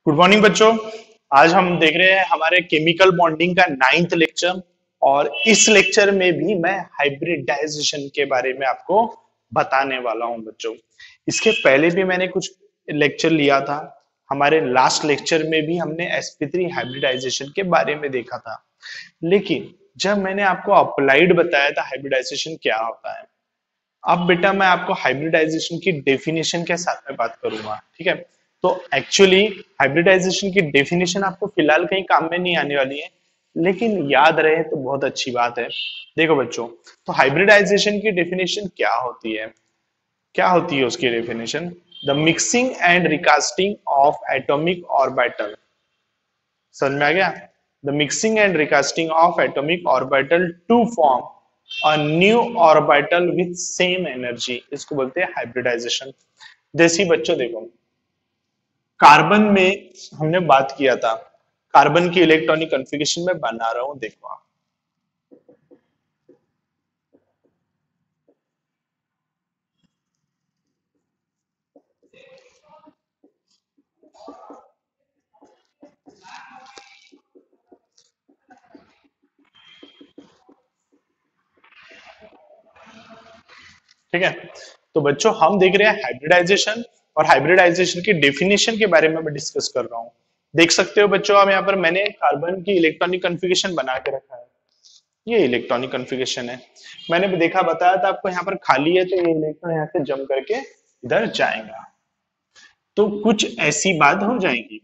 Good morning बच्चों। आज हम देख रहे हैं हमारे केमिकल बॉन्डिंग का 9th लेक्चर। और इस लेक्चर में भी मैं हाइब्रिडाइजेशन के बारे में आपको बताने वाला हूं बच्चों। इसके पहले भी मैंने कुछ लेक्चर लिया था। हमारे लास्ट लेक्चर में भी हमने sp3 हाइब्रिडाइजेशन के बारे में देखा था। लेकिन जब मैंने आपको अप्लाइड बताया था हाइब्रिडाइजेशन क्या होता है, अब बेटा मैं आपको हाइब्रिडाइजेशन की डेफिनेशन के साथ में बात करूंगा। ठीक है, तो एक्चुअली हाइब्रिडाइजेशन की डेफिनेशन आपको फिलहाल कहीं काम में नहीं आने वाली है, लेकिन याद रहे तो बहुत अच्छी बात है। देखो बच्चों, तो हाइब्रिडाइजेशन की डेफिनेशन क्या होती है? क्या होती है उसकी definition? The mixing and recasting of atomic orbital. समझ में आ गया? The mixing and recasting of atomic orbital to form a new orbital with same energy, इसको बोलते हैं हाइब्रिडाइजेशन। जैसे बच्चों देखो, कार्बन में हमने बात किया था, कार्बन की इलेक्ट्रॉनिक कॉन्फ़िगरेशन में बना रहा हूं, देखो आप। ठीक है, तो बच्चों हम देख रहे हैं हाइब्रिडाइजेशन, और हाइब्रिडाइजेशन की डेफिनेशन के बारे में मैं डिस्कस कर रहा हूं। देख सकते हो बच्चों, अब यहाँ पर मैंने कार्बन की इलेक्ट्रॉनिक कॉन्फ़िगरेशन बना के रखा है। ये इलेक्ट्रॉनिक कॉन्फ़िगरेशन है। मैंने भी देखा, बताया था आपको, यहाँ पर खाली है तो ये इलेक्ट्रॉन यहाँ से जम करके इधर जाएगा, तो कुछ ऐसी बात हो जाएगी।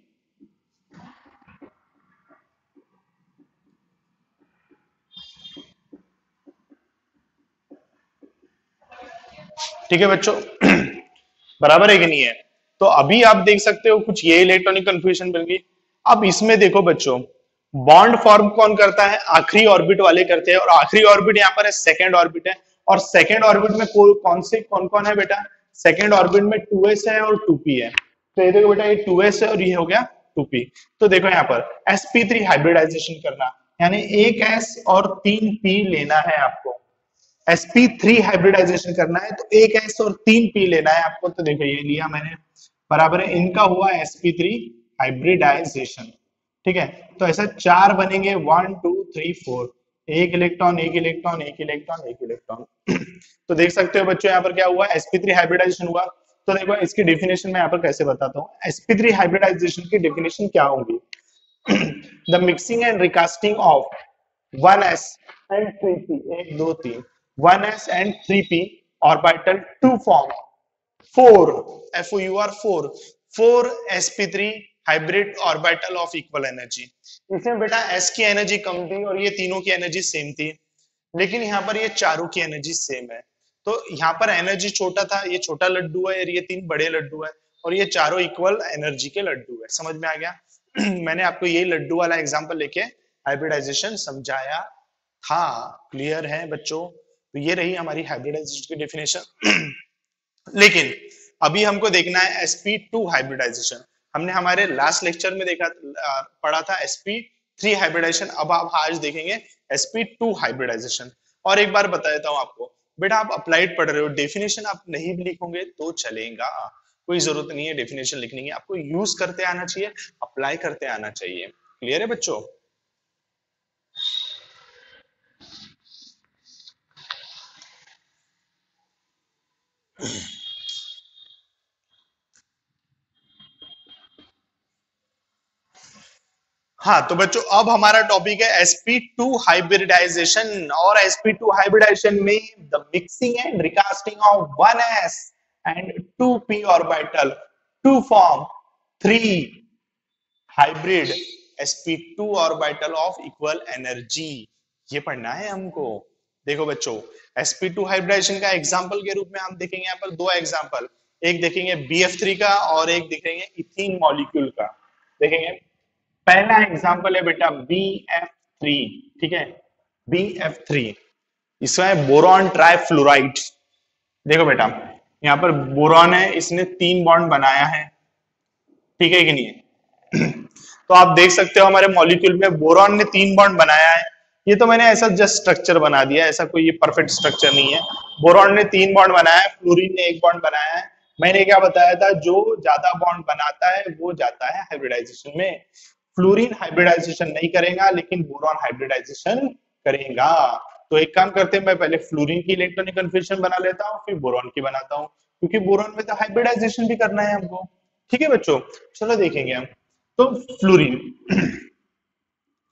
ठीक है बच्चों, बराबर है कि नहीं है? तो अभी आप देख सकते हो कुछ ये इलेक्ट्रॉनिक कन्फ्यूजन बन गई। अब इसमें देखो बच्चों, बॉन्ड फॉर्म कौन करता है? आखिरी ऑर्बिट वाले करते हैं, और आखिरी ऑर्बिट यहाँ पर है सेकेंड ऑर्बिट है। और सेकेंड ऑर्बिट में कौन कौन है बेटा? सेकेंड ऑर्बिट में 2s है और 2p है। तो ये देखो बेटा, ये 2s है और ये हो गया 2p। तो देखो यहाँ पर sp3 हाइब्रिडाइजेशन करना, यानी एक s और 3p लेना है आपको। sp3 हाइब्रिडाइजेशन करना है तो एक s और 3p लेना है आपको। तो देखो ये लिया मैंने, बराबर है, इनका हुआ sp3 हाइब्रिडाइजेशन। ठीक है, तो ऐसा चार बनेंगे, 1 2 3 4, एक इलेक्ट्रॉन एक इलेक्ट्रॉन एक इलेक्ट्रॉन एक इलेक्ट्रॉन। तो देख सकते हो बच्चों, यहाँ पर क्या हुआ? sp3 हाइब्रिडाइजेशन हुआ। तो देखो इसकी डेफिनेशन मैं यहाँ पर कैसे बताता हूँ। sp3 हाइब्रिडाइजेशन की डेफिनेशन क्या होगी? The mixing and recasting of 1s and 3p, 1 2 3, 1s and 3p orbital to form 4, four 4 sp3 hybrid orbital of equal energy. इसमें बेटा s की एनर्जी कम थी और ये तीनों की एनर्जी सेम थी, लेकिन यहाँ पर ये चारों की एनर्जी सेम है। तो यहाँ पर एनर्जी छोटा था, ये छोटा लड्डू है, और ये तीन बड़े लड्डू है, और ये चारों इक्वल एनर्जी के लड्डू है। समझ में आ गया? मैंने आपको ये लड्डू वाला एग्जांपल लेके हाइब्रिडाइजेशन समझाया था। क्लियर है बच्चों? तो ये रही हमारी हाइब्रिडाइजेशन की डेफिनेशन। लेकिन अभी हमको देखना है sp2 हाइब्रिडाइजेशन। हमने हमारे लास्ट लेक्चर में देखा, पढ़ा था sp3 हाइब्रिडाइजेशन। अब आप आज देखेंगे sp2 हाइब्रिडाइजेशन। और एक बार बता देता हूं आपको, बेटा आप अप्लाइड पढ़ रहे हो, डेफिनेशन आप नहीं भी लिखोगे तो चलेगा, कोई जरूरत नहीं है डेफिनेशन लिखने की। आपको यूज करते आना चाहिए, अप्लाई करते आना चाहिए। क्लियर है बच्चों? हाँ, तो बच्चों अब हमारा टॉपिक है sp2 हाइब्रिडाइजेशन। और sp2 हाइब्रिडाइजेशन में the mixing and recasting of 1s and 2p orbital to form 3 hybrid sp2 orbital of equal energy. ये पढ़ना है हमको। देखो बच्चों, sp2 हाइब्रिडाइजेशन का एग्जांपल के रूप में हम देखेंगे यहाँ पर दो एग्जांपल। एक देखेंगे bf3 का और एक देखेंगे इथीन मॉलिक्यूल का। देखेंगे, पहला एग्जांपल है बेटा BF3। ठीक है, BF3, इसमें बोरॉन ट्राइफ्लोराइड। देखो बेटा, यहाँ पर बोरॉन है, इसने 3 बॉन्ड बनाया है। ठीक है कि नहीं है? तो आप देख सकते हो हमारे मॉलिक्यूल में बोरॉन ने 3 बॉन्ड बनाया है। ये तो मैंने ऐसा जस्ट स्ट्रक्चर बना दिया, ऐसा कोई ये परफेक्ट स्ट्रक्चर नहीं है। बोरॉन ने 3 बॉन्ड बनाया है, फ्लोरीन ने 1 बॉन्ड बनाया है, मैंने क्या बताया था, जो ज्यादा बॉन्ड बनाता है वो जाता है हाइब्रिडाइजेशन में। फ्लोरीन हाइब्रिडाइजेशन नहीं करेगा लेकिन बोरॉन हाइब्रिडाइजेशन करेगा। तो एक काम करते हैं, मैं पहले फ्लोरीन की इलेक्ट्रॉनिक कन्फिग्रेशन बना लेता हूँ, फिर बोरॉन की बनाता हूँ, क्योंकि बोरॉन में तो हाइब्रिडाइजेशन भी करना है हमको। ठीक है बच्चों, चलो देखेंगे हम। तो फ्लोरीन,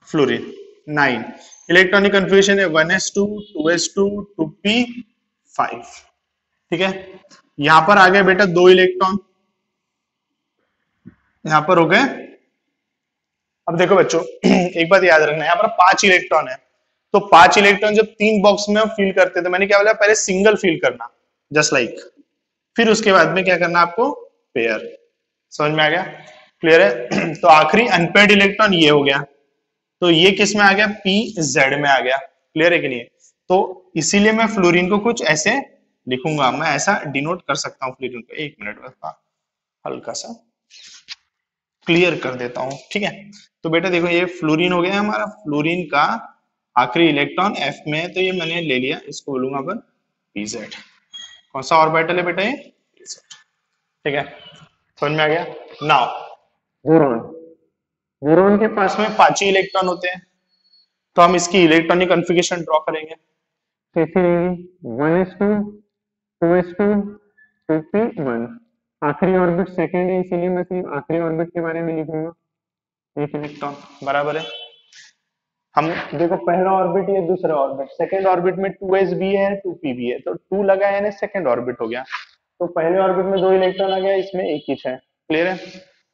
फ्लोरीन 9 इलेक्ट्रॉनिक कन्फिग्रेशन है 1s2 2s2 2p5। ठीक है, यहां पर आ गए बेटा 2 इलेक्ट्रॉन, यहां पर हो गए। अब देखो बच्चों एक बात याद रखना, यहाँ पर 5 इलेक्ट्रॉन है। तो 5 इलेक्ट्रॉन जब 3 बॉक्स में हम फिल करते थे, मैंने क्या बोला, पहले सिंगल फिल करना, जस्ट लाइक, फिर उसके बाद में क्या करना आपको, पेयर। समझ में आ गया, क्लियर है। तो आखिरी अनपेयर्ड इलेक्ट्रॉन ये हो गया, तो ये किस में आ गया, पी जेड में आ गया। क्लियर है कि नहीं। तो इसीलिए मैं फ्लोरीन को कुछ ऐसे लिखूंगा, मैं ऐसा डिनोट कर सकता हूँ फ्लोरीन को। एक मिनट बस, हाँ, हल्का सा क्लियर कर देता हूँ, ठीक है। तो बेटा देखो, ये फ्लोरीन हो गया हमारा, फ्लोरीन का आखिरी इलेक्ट्रॉन एफ में है, तो ये मैंने ले लिया, इसको बोलूंगा अपन पीजेड। कौन सा ऑर्बिटल है बेटा, ये पीजेड। ठीक है, समझ में आ गया। नाउ बोरॉन, बोरॉन के पास में 5 ही इलेक्ट्रॉन होते हैं, तो हम इसकी इलेक्ट्रॉनिक कॉन्फ़िगरेशन ड्रॉ करेंगे। कैसे रहेगी, 1s2 2s2 2p1। आखिरी ऑर्बिट सेकंड है, इसीलिए मैं सिर्फ आखिरी ऑर्बिट के बारे में लिखूंगा, एक इलेक्ट्रॉन, बराबर है। हम देखो, पहला ऑर्बिट, ये दूसरा ऑर्बिट, सेकंड ऑर्बिट में 2s भी है 2p भी है, तो 2 लगा है यानी सेकंड ऑर्बिट हो गया। तो पहले ऑर्बिट में 2 इलेक्ट्रॉन आ गया, इसमें एक ही है। क्लियर है।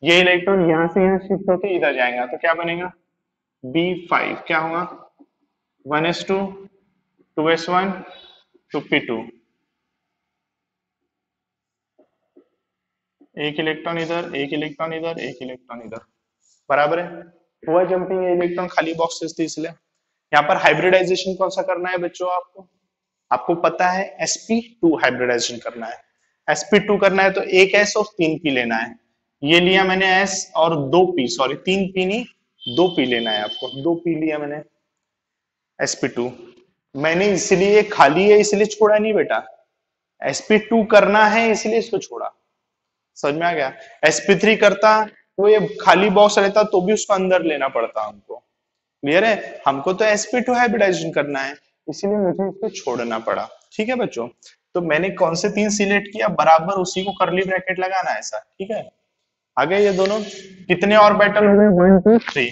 ये इलेक्ट्रॉन यहां से यहां शिफ्ट होकर इधर जाएगा, तो क्या बनेगा, b5 क्या होगा, 1s2 2s1 2p2। एक इलेक्ट्रॉन इधर, एक इलेक्ट्रॉन इधर, एक इलेक्ट्रॉन इधर, बराबर है। हुआ जंपिंग, इलेक्ट्रॉन खाली बॉक्सेस थे इसलिए। यहाँ पर हाइब्रिडाइजेशन कौन सा करना है बच्चों, आपको आपको पता है sp2 हाइब्रिडाइजेशन करना है। sp2 करना है तो एक s और 3 p लेना है। ये लिया मैंने s और 2 p, सॉरी 3 p नहीं 2 p लेना है आपको, 2 p लिया मैंने sp2। मैंने इसलिए खाली है इसलिए छोड़ा नहीं बेटा, sp2 करना है इसलिए इसको छोड़ा। समझ में आ गया। sp3 करता तो ये खाली बॉक्स रहता तो भी उसको अंदर लेना पड़ता हमको। क्लियर है, हमको तो sp2 हाइब्रिडाइजेशन करना है, इसीलिए मुझे इसको छोड़ना पड़ा। ठीक है बच्चों, तो मैंने कौन से 3 सिलेक्ट किया, बराबर उसी को करली ब्रैकेट लगाना है ऐसा। ठीक है, आ गए ये दोनों, कितने और बैटल हो गए, 1 2 3,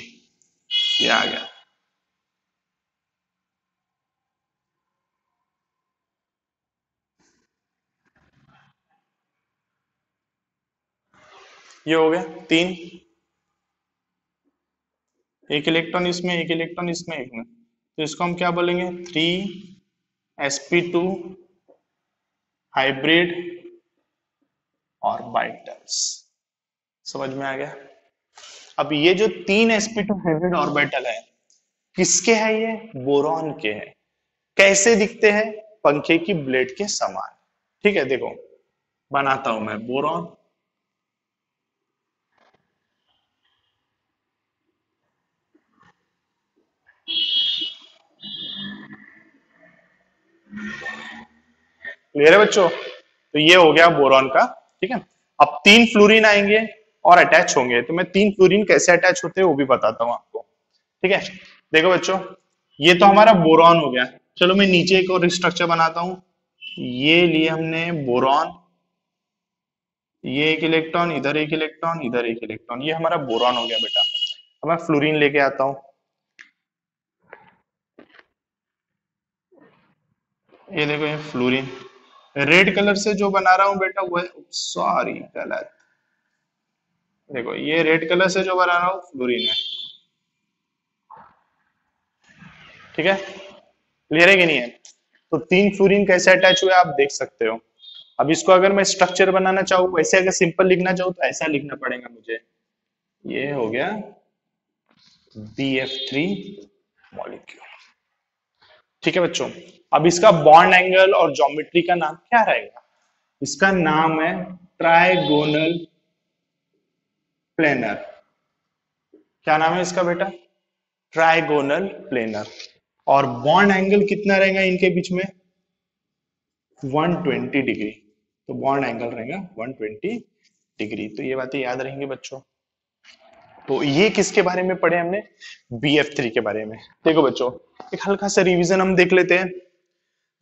ये आ गया। ये हो गया 3, एक इलेक्ट्रॉन इसमें, एक इलेक्ट्रॉन इसमें, एक में, तो इसको हम क्या बोलेंगे, 3sp2 हाइब्रिड ऑर्बिटल्स। समझ में आ गया। अब ये जो 3sp2 हाइब्रिड ऑर्बिटल है, किसके है, ये बोरॉन के हैं। कैसे दिखते हैं, पंखे की ब्लेड के समान। ठीक है, देखो बनाता हूं मैं बोरॉन, क्लियर है बच्चों। तो ये हो गया बोरॉन का। ठीक है, अब 3 फ्लोरीन आएंगे और अटैच होंगे, तो मैं 3 फ्लोरीन कैसे अटैच होते हैं वो भी बताता हूं आपको। ठीक है, देखो बच्चों, ये तो हमारा बोरॉन हो गया। चलो मैं नीचे एक और स्ट्रक्चर बनाता हूं। ये लिए हमने बोरॉन, ये एक इलेक्ट्रॉन इधर, एक इलेक्ट्रॉन इधर, एक इलेक्ट्रॉन, ये हमारा बोरॉन हो गया बेटा। अब मैं फ्लोरीन लेके आता हूं। ये देखो, ये फ्लोरीन रेड कलर से जो बना रहा हूं बेटा वो है, सॉरी गलत, देखो ये रेड कलर से जो बना रहा हूं फ्लोरीन है। ठीक है, क्लियर है कि नहीं है। तो 3 फ्लोरीन कैसे अटैच हुए आप देख सकते हो। अब इसको अगर मैं स्ट्रक्चर बनाना चाहूँ, वैसे अगर सिंपल लिखना चाहूँ तो ऐसा लिखना पड़ेगा मुझे। ये हो गया BF3 मॉलिक्यूल। ठीक है बच्चों, अब इसका बॉन्ड एंगल और ज्योमेट्री का नाम क्या रहेगा, इसका नाम है ट्राइगोनल प्लेनर। क्या नाम है इसका बेटा, ट्राइगोनल प्लेनर। और बॉन्ड एंगल कितना रहेगा इनके बीच में, 120 डिग्री। तो बॉन्ड एंगल रहेगा 120 डिग्री। तो ये बातें याद रहेंगी बच्चों। तो ये किसके बारे में पढ़े हमने? BF3 के बारे में। देखो बच्चों, एक हल्का सा रिवीजन हम देख लेते हैं।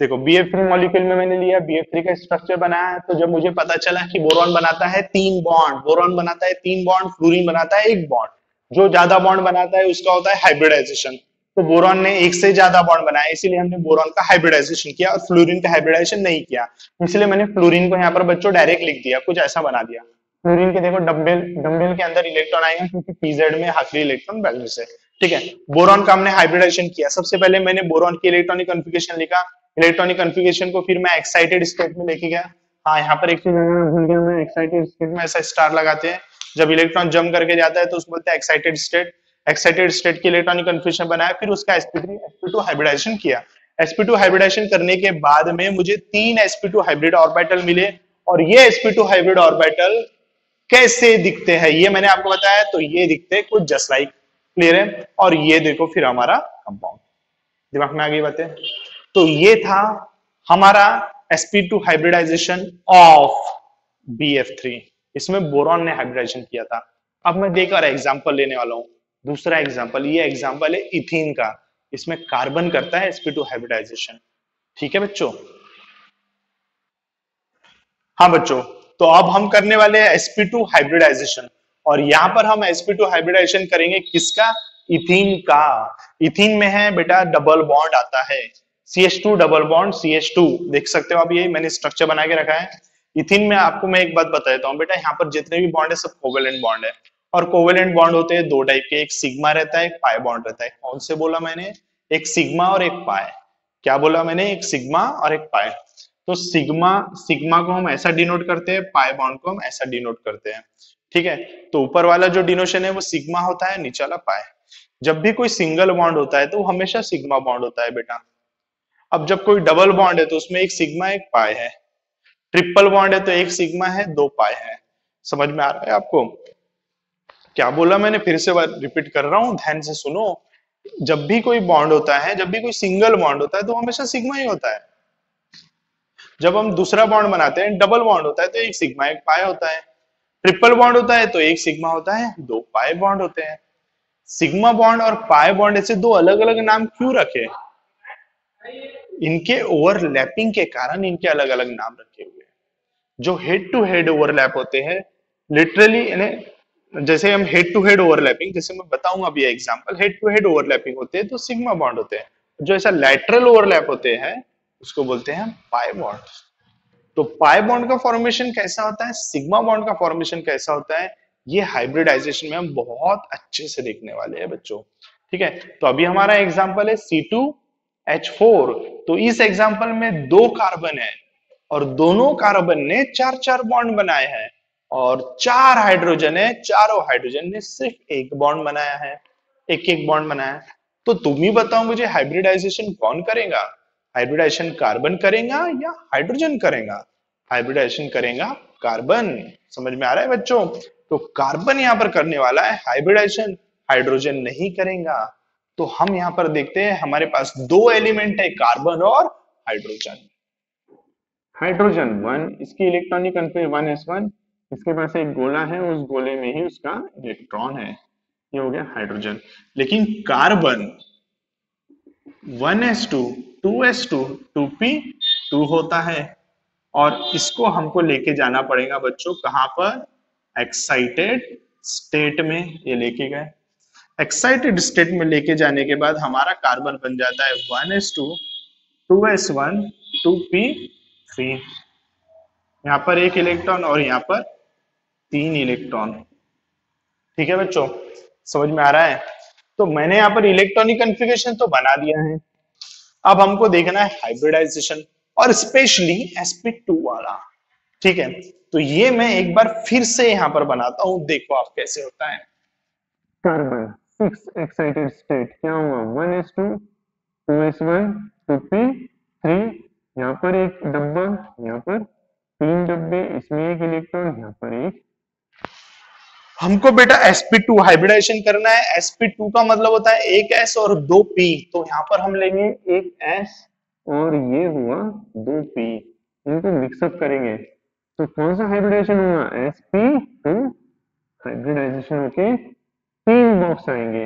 देखो BF3 मॉलिक्यूल में मैंने लिया, BF3 का स्ट्रक्चर बनाया है। तो जब मुझे पता चला कि बोरॉन बनाता है 3 बॉन्ड, बोरॉन बनाता है 3 बॉन्ड, फ्लोरीन बनाता है 1 बॉन्ड। जो ज्यादा बॉन्ड बनाता है उसका होता है हाइब्रिडाइजेशन। तो बोरॉन ने एक से ज्यादा बॉन्ड बनाया, इसीलिए हमने बोरॉन का हाइब्रिडाइजेशन किया और फ्लोरीन का हाइब्रिडाइजेशन नहीं किया। इसलिए मैंने फ्लोरीन को यहाँ पर बच्चों डायरेक्ट लिख दिया, कुछ ऐसा बना दिया। फ्लोरीन के देखो डम्बेल डम्बेल के अंदर इलेक्ट्रॉन आएगा क्योंकि पीजेड में आखिरी इलेक्ट्रॉन बैलेंस है। ठीक है, बोरॉन का हमने हाइब्रिडाइजेशन किया। सबसे पहले मैंने बोरॉन की इलेक्ट्रॉनिक कॉन्फ़िगरेशन लिखा। इलेक्ट्रॉनिक कॉन्फ़िगरेशन को फिर मैं एक्साइटेड स्टेट में लेके गया। हाँ, यहाँ पर एक चीज भूल गया मैं, एक्साइटेड स्टेट में ऐसा स्टार लगाते हैं जब इलेक्ट्रॉन जंप करके जाता है तो उसको बोलते हैं एक्साइटेड स्टेट। एक्साइटेड स्टेट की इलेक्ट्रॉनिक कॉन्फ़िगरेशन बनाया, फिर उसका sp2 हाइब्रिडाइजेशन किया। sp2 हाइब्रिडाइजेशन करने के बाद में मुझे 3 sp2 हाइब्रिड ऑर्बिटल मिले। और ये sp2 हाइब्रिड ऑर्बिटल कैसे दिखते हैं ये मैंने आपको बताया। तो ये दिखते हैं कुछ जस्ट लाइक, क्लियर है। और ये देखो फिर हमारा कंपाउंड, दिमाग में आ गई बातें। तो ये था हमारा sp2 हाइब्रिडाइजेशन ऑफ BF3। इसमें बोरॉन ने हाइब्रिडाइजेशन किया था। अब मैं देखकर एग्जांपल लेने वाला हूं। दूसरा एग्जांपल, ये एग्जांपल है इथीन का। इसमें कार्बन करता है sp2 हाइब्रिडाइजेशन। ठीक है बच्चों? हाँ बच्चों, तो अब हम करने वाले हैं sp2 हाइब्रिडाइजेशन। और यहां पर हम sp2 हाइब्रिडाइजेशन करेंगे किसका? इथीन का। इथीन में है बेटा डबल बॉन्ड आता है, CH2 डबल बॉन्ड CH2। देख सकते हो आप, ये मैंने स्ट्रक्चर बना के रखा है। इथीन में आपको मैं एक बात बता देता हूँ बेटा, यहाँ पर जितने भी बॉन्ड है सब कोवेलेंट बॉन्ड है। और कोवेलेंट बॉन्ड होते हैं 2 टाइप के, एक सिग्मा रहता है, एक पाई बॉन्ड रहता है। कौन से बोला मैंने? एक सिग्मा और एक पाई। क्या बोला मैंने? एक सिग्मा और एक पाई। तो सिग्मा सिग्मा को हम ऐसा डिनोट करते हैं, पाई बॉन्ड को हम ऐसा डिनोट करते हैं। ठीक है, तो ऊपर वाला जो डिनोशन है वो सिग्मा होता है, नीचे वाला पाई। जब भी कोई सिंगल बॉन्ड होता है तो वो हमेशा सिग्मा बॉन्ड होता है बेटा। अब जब कोई डबल बॉन्ड है तो उसमें एक सिग्मा एक पाई है। ट्रिपल बॉन्ड है तो एक सिग्मा है 2 पाई है। समझ में आ रहा है आपको? क्या बोला मैंने? फिर से रिपीट कर रहा हूं, ध्यान से सुनो। जब भी कोई बॉन्ड होता है, जब भी कोई सिंगल बॉन्ड होता है तो हमेशा सिग्मा ही होता है। जब हम दूसरा बॉन्ड बनाते हैं, डबल बॉन्ड होता है तो एक सिग्मा एक पाई होता है। ट्रिपल बॉन्ड होता है तो एक सिग्मा होता है, 2 पाई बॉन्ड होते हैं। सिग्मा बॉन्ड और पाई बॉन्ड ऐसे 2 अलग अलग नाम क्यों रखे? इनके ओवरलैपिंग के कारण इनके अलग अलग नाम रखे हुए हैं। जो हेड टू हेड ओवरलैप होते हैं, लिटरली इन्हें, जैसे हम हेड टू हेड ओवरलैपिंग, जैसे मैं बताऊंगा अभी example, head to head overlapping होते हैं तो सिग्मा बॉन्ड होते हैं। जो ऐसा लैटरल ओवरलैप होते हैं उसको बोलते हैं पाई बॉन्ड। तो पाई बॉन्ड का फॉर्मेशन कैसा होता है, सिग्मा बॉन्ड का फॉर्मेशन कैसा होता है, ये हाइब्रिडाइजेशन में हम बहुत अच्छे से देखने वाले हैं बच्चों। ठीक है, तो अभी हमारा एग्जांपल है C2H4। तो इस एग्जांपल में 2 कार्बन है और दोनों कार्बन ने 4-4 बॉन्ड बनाए हैं और 4 हाइड्रोजन है, चारों हाइड्रोजन ने सिर्फ एक बॉन्ड बनाया है, एक एक बॉन्ड बनाया है। तो तुम ही बताओ मुझे, हाइब्रिडाइजेशन कौन करेगा? हाइब्रिडाइजेशन कार्बन करेगा या हाइड्रोजन करेगा? हाइब्रिडाइजेशन करेगा कार्बन। समझ में आ रहा है बच्चों? तो कार्बन यहां पर करने वाला है हाइब्रिडाइजेशन, हाइड्रोजन नहीं करेगा। तो हम यहां पर देखते हैं हमारे पास 2 एलिमेंट है, कार्बन और हाइड्रोजन। हाइड्रोजन 1, इसकी इलेक्ट्रॉनिक कॉन्फ़िगरेशन 1s1। इसके पास एक गोला है, उस गोले में ही उसका इलेक्ट्रॉन है। ये हो गया हाइड्रोजन। लेकिन कार्बन 1s2 2s2 2p2 होता है। और इसको हमको लेके जाना पड़ेगा बच्चों कहां पर? एक्साइटेड स्टेट में। ये लेके गए, एक्साइटेड स्टेट में लेके जाने के बाद हमारा कार्बन बन जाता है 1s2 2s1 2p3। यहाँ पर एक इलेक्ट्रॉन और यहाँ पर 3 इलेक्ट्रॉन। ठीक है बच्चों, समझ में आ रहा है? तो मैंने यहाँ पर इलेक्ट्रॉनिक कॉन्फ़िगरेशन तो बना दिया है। अब हमको देखना है हाइब्रिडाइजेशन और स्पेशली sp2 वाला। ठीक है, तो ये मैं एक बार फिर से यहां पर बनाता हूं, देखो आप कैसे होता है। कार्बन 6 एक्साइटेड स्टेट, क्या हुआ? 1s2 2s1 2p3। यहाँ पर एक डब्बा, यहाँ पर 3 डब्बे, इसमें एक इलेक्ट्रॉन, यहाँ पर एक। हमको बेटा sp2 हाइब्रिडाइजेशन करना है। sp2 का मतलब होता है एक s और 2p। तो यहाँ पर हम लेंगे एक s और ये हुआ 2p, इनको मिक्सअप करेंगे। तो कौन सा हाइब्रिडाइजेशन हुआ, sp2 हाइब्रिडाइजेशन होके 3 बॉक्स आएंगे।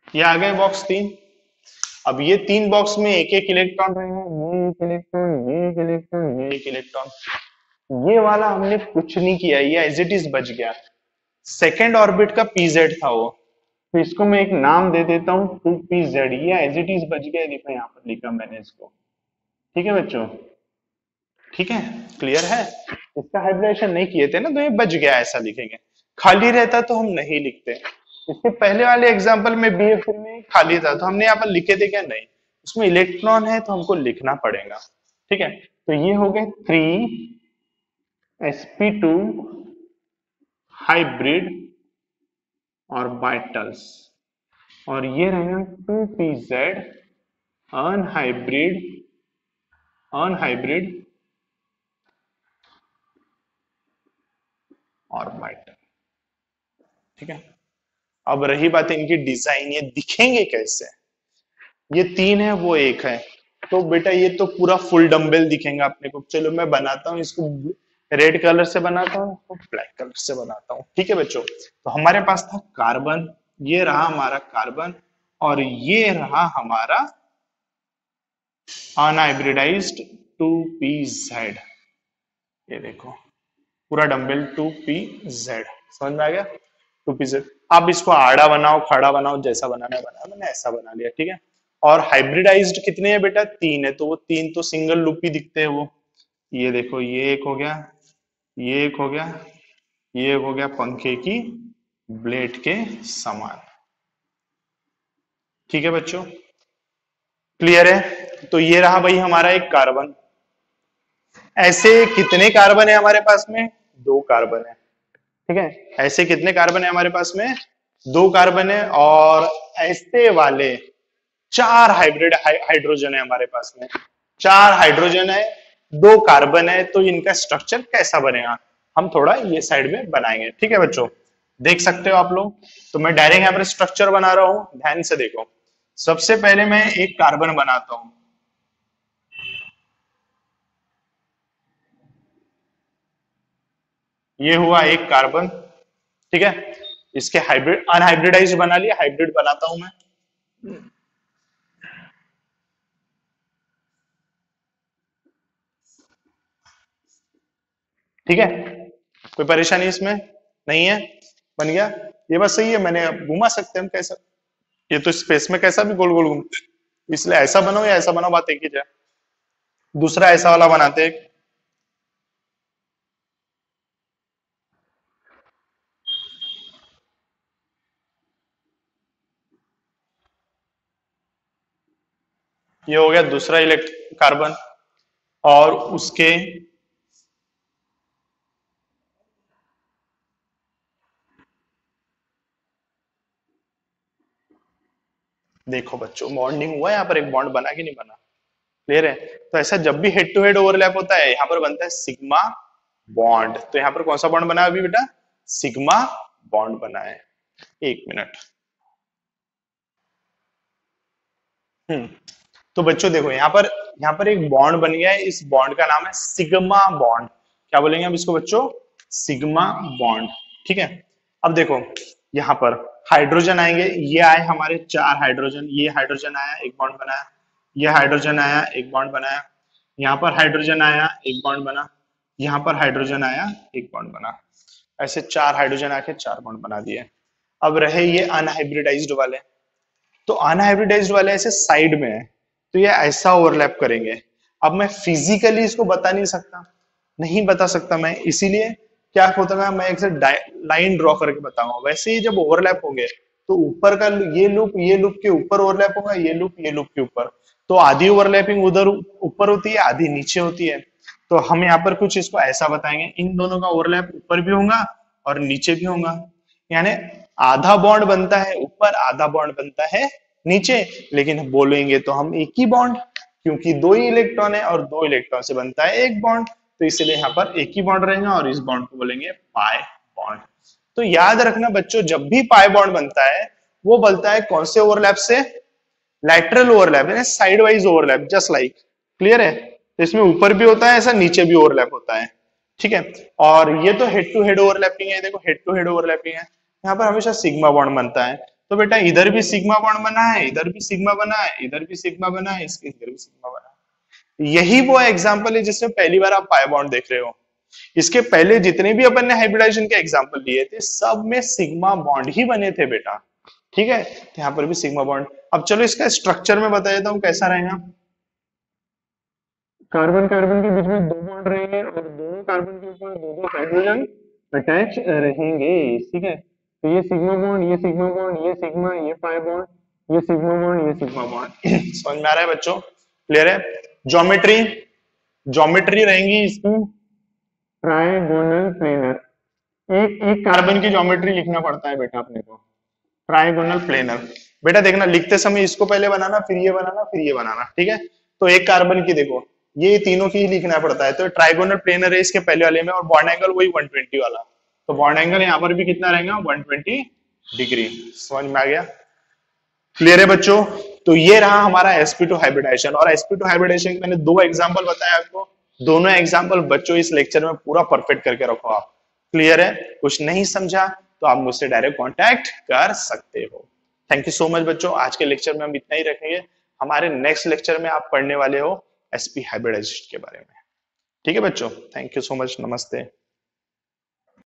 ये आ गए बॉक्स 3। अब ये 3 बॉक्स में एक एक इलेक्ट्रॉन रहेगा, ये एक इलेक्ट्रॉन, ये एक इलेक्ट्रॉन, ये एक इलेक्ट्रॉन। ये वाला हमने कुछ नहीं किया, ये एज इट इज बच गया। सेकेंड ऑर्बिट का पीजेड था वो, तो इसको मैं एक नाम दे देता हूं 2pz। ये एज इट इज बच गया, देखो यहाँ पर लिखा मैंने इसको। ठीक है बच्चों, ठीक है, क्लियर है। इसका हाइब्रिडेशन नहीं किए थे ना, तो ये बच गया, ऐसा लिखेंगे। खाली रहता तो हम नहीं लिखते। इसके पहले वाले एग्जाम्पल में BF में खाली था, तो हमने यहाँ पर लिखे थे क्या, नहीं। उसमें इलेक्ट्रॉन है तो हमको लिखना पड़ेगा। ठीक है, तो ये हो गए 3sp2 हाइब्रिड ऑर्बिटल्स, और ये रहेगा 2pz अनहाइब्रिड ऑर्बिटल। ठीक है, अब रही बात इनकी डिजाइन, ये दिखेंगे कैसे। ये 3 है, वो 1 है, तो बेटा ये तो पूरा फुल डंबल दिखेगा अपने को। चलो मैं बनाता हूँ इसको, रेड कलर से बनाता हूँ, ब्लैक कलर से बनाता हूँ। ठीक है बच्चों, तो हमारे पास था कार्बन, ये रहा हमारा कार्बन, और ये रहा हमारा अनहाइब्रिडाइज्ड 2pz। ये देखो पूरा डंबल 2pz, समझ में आ गया। 2pz, आप इसको आड़ा बनाओ, खड़ा बनाओ, जैसा बनाना है बनाओ, मैंने ऐसा बना लिया। ठीक है, और हाइब्रिडाइज्ड कितने हैं बेटा, 3 है, तो वो 3 तो सिंगल लूप ही दिखते हैं वो। ये देखो, ये एक हो गया, ये एक हो गया, ये एक हो गया, पंखे की ब्लेड के समान। ठीक है बच्चों, क्लियर है। तो ये रहा भाई हमारा एक कार्बन। ऐसे कितने कार्बन है हमारे पास में, 2 कार्बन है। ठीक है, ऐसे कितने कार्बन है हमारे पास में, 2 कार्बन है, और ऐसे वाले 4 हाइब्रिड हाइड्रोजन है हमारे पास में। 4 हाइड्रोजन है, 2 कार्बन है, तो इनका स्ट्रक्चर कैसा बनेगा, हम थोड़ा ये साइड में बनाएंगे। ठीक है बच्चों, देख सकते हो आप लोग। तो मैं डायरेक्ट यहाँ पर स्ट्रक्चर बना रहा हूं, ध्यान से देखो। सबसे पहले मैं एक कार्बन बनाता हूं, ये हुआ एक कार्बन। ठीक है, इसके हाइब्रिड अनहाइब्रिडाइज बना लिया, हाइब्रिड बनाता हूं मैं। ठीक है, कोई परेशानी इसमें नहीं है, बन गया। ये बस सही है, मैंने घुमा सकते हैं हम कैसा, ये तो स्पेस में कैसा भी गोल गोल घूमते, इसलिए ऐसा बनाओ या ऐसा बनाओ, बात एक ही जाए। दूसरा ऐसा वाला बनाते हैं, ये हो गया दूसरा इलेक्ट कार्बन, और उसके देखो बच्चों, बॉन्डिंग हुआ है यहाँ पर, एक बॉन्ड बना कि नहीं बना, क्लियर है। तो ऐसा जब भी हेड टू हेड ओवरलैप होता है, यहाँ पर बनता है सिग्मा बॉन्ड। तो यहाँ पर कौन सा बॉन्ड बना है अभी बेटा, सिग्मा बॉन्ड बना है। एक मिनट। तो बच्चों देखो, यहाँ पर एक बॉन्ड बन गया है, इस बॉन्ड का नाम है सिग्मा बॉन्ड। क्या बोलेंगे हम इसको बच्चों, सिग्मा बॉन्ड। ठीक है, अब देखो यहाँ पर हाइड्रोजन आएंगे, ये आए हमारे 4 हाइड्रोजन, ये हाइड्रोजन आया एक बॉन्ड बनाया, ये हाइड्रोजन आया एक बॉन्ड बनाया, यहाँ पर हाइड्रोजन आया एक बॉन्ड बना, यहाँ पर हाइड्रोजन आया एक बॉन्ड बना। ऐसे 4 हाइड्रोजन आके 4 बॉन्ड बना दिए। अब रहे ये अनहाइब्रिडाइज्ड वाले, तो अनहाइब्रिडाइज्ड वाले ऐसे साइड में है, तो ये ऐसा ओवरलैप करेंगे। अब मैं फिजिकली इसको बता नहीं सकता, नहीं बता सकता मैं, इसीलिए क्या होता है, मैं एक लाइन ड्रॉ करके बताऊंगा। वैसे ही जब ओवरलैप होंगे, तो ऊपर का ये लूप के ऊपर ओवरलैप होगा, ये लूप के ऊपर। तो आधी ओवरलैपिंग उधर ऊपर होती है, आधी नीचे होती है। तो हम यहाँ पर कुछ इसको ऐसा बताएंगे, इन दोनों का ओवरलैप ऊपर भी होगा और नीचे भी होगा, यानी आधा बॉन्ड बनता है ऊपर, आधा बॉन्ड बनता है नीचे। लेकिन बोलेंगे तो हम एक ही बॉन्ड, क्योंकि 2 ही इलेक्ट्रॉन है और 2 इलेक्ट्रॉन से बनता है एक बॉन्ड, तो इसलिए यहाँ पर एक ही बॉन्ड रहेगा, और इस बॉन्ड को बोलेंगे पाई बॉन्ड। तो याद रखना बच्चों, जब भी पाई बॉन्ड बनता है, वो बनता है कौन से ओवरलैप से, लैटरल ओवरलैप, यानी side wise overlap, just like. Clear है, तो इसमें ऊपर भी होता है ऐसा, नीचे भी ओवरलैप होता है, ठीक है। और ये तो हेड टू हेड ओवरलैपिंग है, देखो हेड टू हेड ओवरलैपिंग है, यहाँ पर हमेशा सिग्मा बॉन्ड बनता है। तो बेटा इधर भी सिग्मा बॉन्ड बना है, इधर भी सिग्मा बना है, इधर भी सिग्मा बना है, इसके इधर भी सिग्मा बना है। यही वो एग्जांपल है जिसमें पहली बार आप पाई बॉन्ड देख रहे हो। इसके पहले जितने भी अपन ने हाइब्रिडाइजेशन के एग्जांपल लिए थे सब में सिग्मा बॉन्ड ही बने थे बेटा, ठीक है। तो यहाँ पर भी सिग्मा बॉन्ड। अब चलो इसका स्ट्रक्चर में बता देता हूँ कैसा रहेगा। कार्बन कार्बन के बीच में 2 बॉन्ड रहेंगे और दोनों कार्बन के ऊपर 2 हाइड्रोजन अटैच रहेंगे, ठीक है। तो ये सिग्मा बॉन्ड, ये सिग्मा बॉन्ड, ये सिग्मा, ये पाई बॉन्ड, ये सिग्मा बॉन्ड, ये सिग्मा बॉन्ड। समझ में आ रहा है बच्चों, क्लियर है। ज्योमेट्री, ज्योमेट्री रहेंगी इसकी ट्राइगोनल प्लेनर। एक एक कार्बन की ज्योमेट्री लिखना पड़ता है बेटा अपने को, ट्राइगोनल प्लेनर। बेटा देखना लिखते समय इसको पहले बनाना, फिर ये बनाना, फिर ये बनाना, ठीक है। तो एक कार्बन की देखो ये तीनों की ही लिखना पड़ता है। तो ट्राइगोनल प्लेनर है इसके पहले वाले में, और बॉन्ड एंगल वही 120 वाला। तो बॉन्ड एंगल यहाँ पर भी कितना रहेगा, 120 डिग्री। समझ में आ गया, क्लियर है बच्चों। तो ये रहा हमारा sp2 हाइब्रिडाइजेशन। और sp2 हाइब्रिडाइजेशन के मैंने 2 एग्जांपल बताया आपको, दोनों एग्जांपल बच्चों इस लेक्चर में पूरा परफेक्ट करके रखो आप, क्लियर है। कुछ नहीं समझा तो आप मुझसे डायरेक्ट कांटेक्ट कर सकते हो। थैंक यू सो मच बच्चों, आज के लेक्चर में हम इतना ही रखेंगे। हमारे नेक्स्ट लेक्चर में आप पढ़ने वाले हो sp हाइब्रिडाइजेशन के बारे में, ठीक है बच्चों। थैंक यू सो मच, नमस्ते।